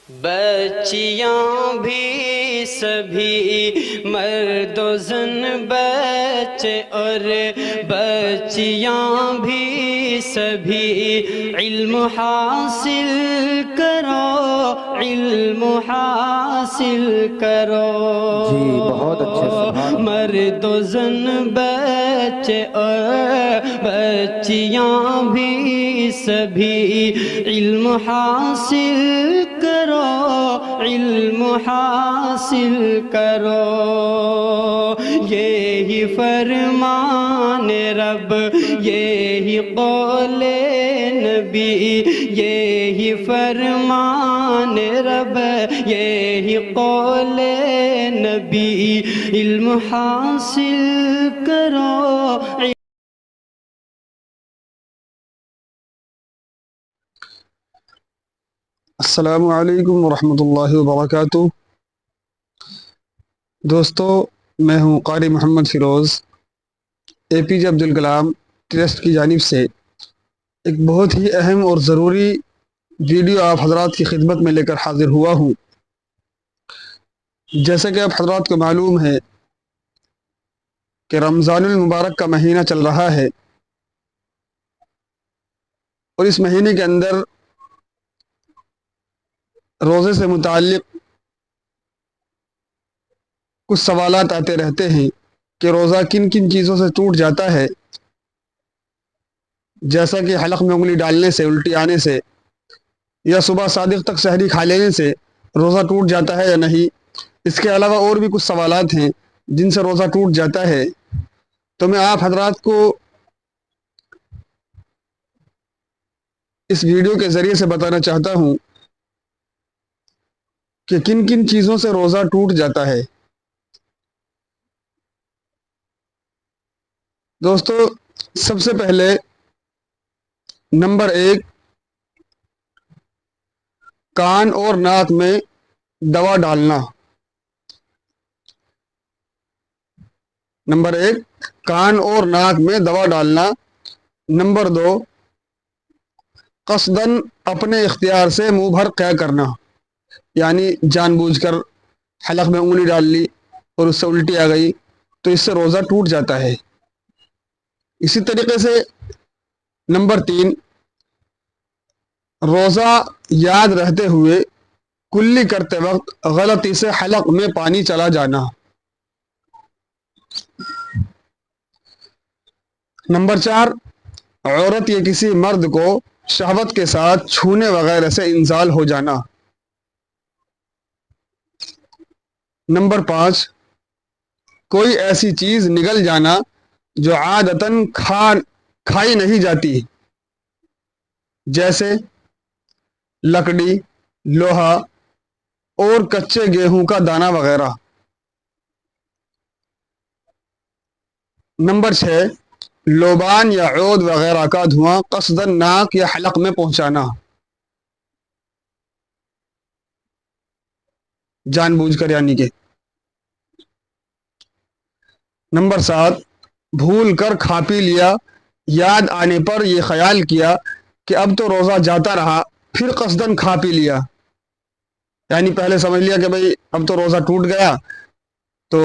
بچیاں بھی سبھی مرد و زن بچے اور بچیاں بھی سبھی علم حاصل کرو، علم حاصل کرو۔ جی بہت اچھے، سبحان اللہ۔ مرد و زن بچے اور بچیاں بھی سبھی علم حاصل کرو، علم حاصل کرو۔ یہی فرمان رب، یہی قول نبی، یہی فرمان رب، یہی قول نبی، علم حاصل کرو۔ السلام علیکم ورحمۃ اللہ وبرکاتہ۔ دوستو، میں ہوں قاری محمد فیروز، اے پی جے عبدالکلام ٹرسٹ کی جانب سے ایک بہت ہی اہم اور ضروری ویڈیو آپ حضرات کی خدمت میں لے کر حاضر ہوا ہوں۔ جیسا کہ آپ حضرات کو معلوم ہے کہ رمضان المبارک کا مہینہ چل رہا ہے، اور اس مہینے کے اندر روزے سے متعلق کچھ سوالات آتے رہتے ہیں کہ روزہ کن کن چیزوں سے ٹوٹ جاتا ہے، جیسا کہ حلق میں انگلی ڈالنے سے، الٹی آنے سے، یا صبح صادق تک سحری کھا لینے سے روزہ ٹوٹ جاتا ہے یا نہیں۔ اس کے علاوہ اور بھی کچھ سوالات ہیں جن سے روزہ ٹوٹ جاتا ہے، تو میں آپ حضرات کو اس ویڈیو کے ذریعے سے بتانا چاہتا ہوں کہ کن کن چیزوں سے روزہ ٹوٹ جاتا ہے۔ دوستو، سب سے پہلے نمبر 1، کان اور ناک میں دوا ڈالنا۔ نمبر 1، کان اور ناک میں دوا ڈالنا۔ نمبر 2، قصداً اپنے اختیار سے منہ بھر قے کرنا، یعنی جان بوجھ کر حلق میں انگلی ڈال لی اور اس سے الٹی آ گئی تو اس سے روزہ ٹوٹ جاتا ہے۔ اسی طریقے سے نمبر 3، روزہ یاد رہتے ہوئے کلی کرتے وقت غلطی سے حلق میں پانی چلا جانا۔ نمبر 4، عورت یا کسی مرد کو شہوت کے ساتھ چھونے وغیرہ سے انزال ہو جانا۔ نمبر 5، کوئی ایسی چیز نگل جانا جو عادتاً کھائی نہیں جاتی، جیسے لکڑی، لوہا اور کچے گیہوں کا دانہ وغیرہ۔ نمبر 6، لوبان یا عود وغیرہ کا دھواں قصداً ناک یا حلق میں پہنچانا، جان بوجھ کر یعنی کہ۔ نمبر 7، بھول کر کھا پی لیا، یاد آنے پر یہ خیال کیا کہ اب تو روزہ جاتا رہا، پھر قصداً کھا پی لیا، یعنی پہلے سمجھ لیا کہ بھئی اب تو روزہ ٹوٹ گیا، تو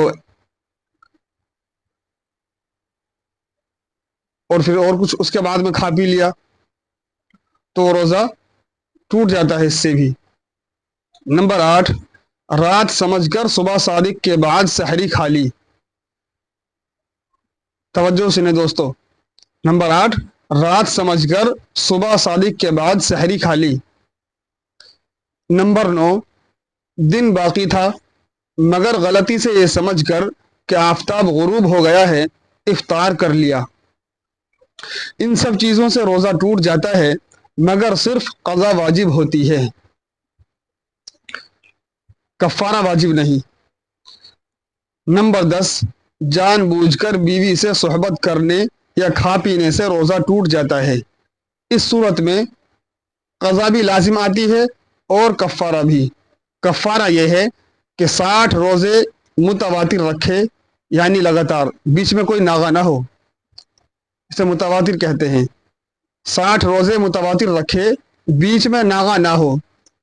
اور پھر اور کچھ اس کے بعد میں کھا پی لیا تو روزہ ٹوٹ جاتا ہے اس سے بھی۔ نمبر 8، رات سمجھ کر صبح صادق کے بعد سحری کھا لی۔ توجہ سنیں دوستو، نمبر 8، رات سمجھ کر صبح صادق کے بعد سحری کھا لی۔ نمبر 9، دن باقی تھا مگر غلطی سے یہ سمجھ کر کہ آفتاب غروب ہو گیا ہے افطار کر لیا۔ ان سب چیزوں سے روزہ ٹوٹ جاتا ہے مگر صرف قضا واجب ہوتی ہے، کفارہ واجب نہیں۔ نمبر 10، جان بوجھ کر بیوی سے صحبت کرنے یا کھا پینے سے روزہ ٹوٹ جاتا ہے۔ اس صورت میں قضا بھی لازم آتی ہے اور کفارہ بھی۔ کفارہ یہ ہے کہ 60 روزے متواتر رکھے، یعنی لگاتار، بیچ میں کوئی ناغہ نہ ہو، اسے متواتر کہتے ہیں۔ 60 روزے متواتر رکھے، بیچ میں ناغہ نہ ہو،